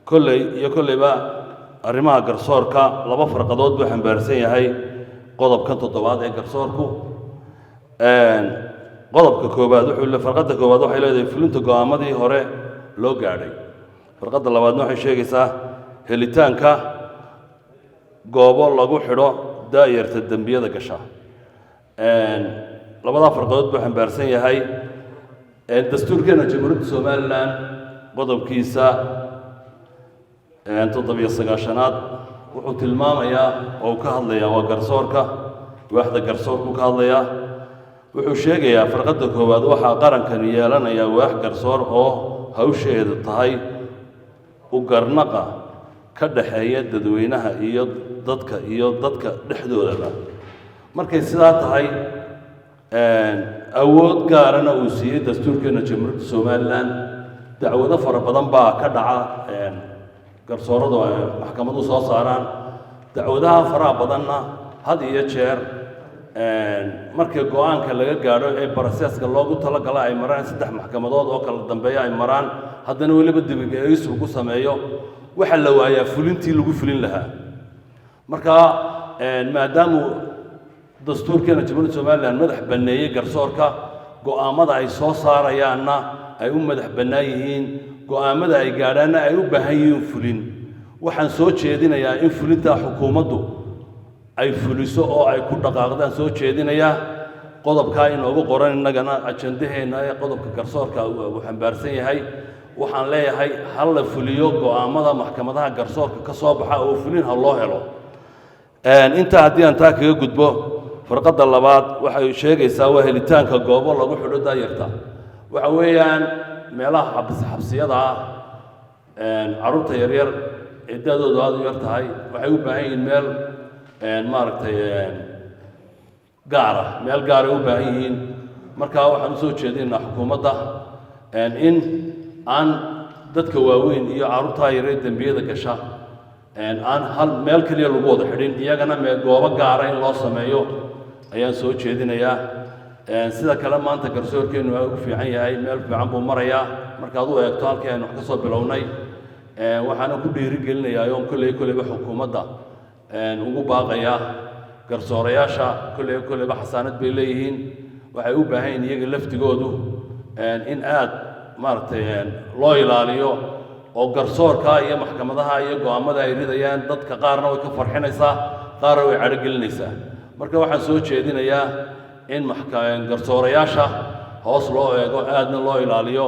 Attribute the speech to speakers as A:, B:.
A: كل بقى arrimaha garsoorka laba farqadood buu xambaarsan yahay qodobkan toddobaad ee garsoorku qodobka koobaad wuxuu farqada koobaad waxay leedahay fulinta go'aamadii hore loo gaadhay farqada labaadna waxay sheegaysaa helitaanka goobo lagu xidho daayirta dambiyada gasha labada farqadood buu xambaarsan yahay dastuurkeena jamhuuriyadda Soomaaliland qodobkiisa toddobiyo sagaashanaad wuxuu tilmaamayaa oo ka hadlayaa waa garsoorka waaxda garsoorku ka hadlayaa wuxuu sheegayaa farqada koowaad waxa qarankan yeelanaya waax garsoor oo hawsheedu tahay u garnaqa ka dhaxeeya dadweynaha iyo dadka dhexdooda markay sidaa tahay awood gaarana uu siiyay dastuurkeena jamhuuriyadda Soomaaliland dacwado fara badan baa ka dhaca garsooradu ay maxkamadu soo saaraan dacwadaha faraha badanna had iyo jeer markii go'aanka laga gaadho ee processka loogu talagalay ay maraan saddex maxkamadood oo kala dambeeya ay maraan haddana waliba dibigaysu ku sameeyo waxa la waayaa fulintii lagu fulin lahaa marka maadaama dastuurkeena jamhuuriyadda Soomaaliland madax baneeyay garsoorka go'aamada ay soo saarayaanna ay u madax banaan yihiin go'aamada ay gaadhaana ay u baahan yihiin fulin waxaan soo jeedinayaa in fulinta xukuumaddu ay fuliso oo ay ku dhaqaaqdaan soo jeedinayaa qodobka inoogu qoran innagana ajandaheena ee qodobka garsoorka uu xambaarsan yahay waxaan leeyahay hal la fuliyo go'aamada maxkamadaha garsoorka ka soo baxa oo fulin ha loo helo inta haddii aan taa kaga gudbo farqada labaad waxay sheegaysaa waa helitaanka goobo lagu xidho daayirta waxa weeyaan meelaha xabsiyada carruurta yaryar ee daadoodu aad u yar tahay waxay u baahan yihiin meel maaragtay meel gaar ay u baahan yihiin markaa waxaan usoo jeedinaynaa xukuumadda in aan dadka waaweyn iyo carruurta yaryar dambiyada gasha aan hal meel kaliya lagu wada xidhin iyagana goobo gaara in loo sameeyo ayaan soo jeedinayaa sida kale maanta garsoorkeenu waa ugu fiican yahay meel fiican buu marayaa markaad u eegto halkii aynu wax ka soo bilownay waxaana ku dhiirigelinayaa oo kolleyba xukuumadda ugu baaqaya garsoorayaasha kolleyba xasaanad bay leeyihiin waxay u baahan yihiin iyaga laftigoodu in aad maaragtay loo ilaaliyo oo garsoorka iyo maxkamadaha iyo go'aamada ay ridayaan dadka qaarna way ka farxinaysaa qaarna way cadhogelinaysaa marka waxaan soo jeedinayaa in garsoorayaasha hoos loo eego aadna loo ilaaliyo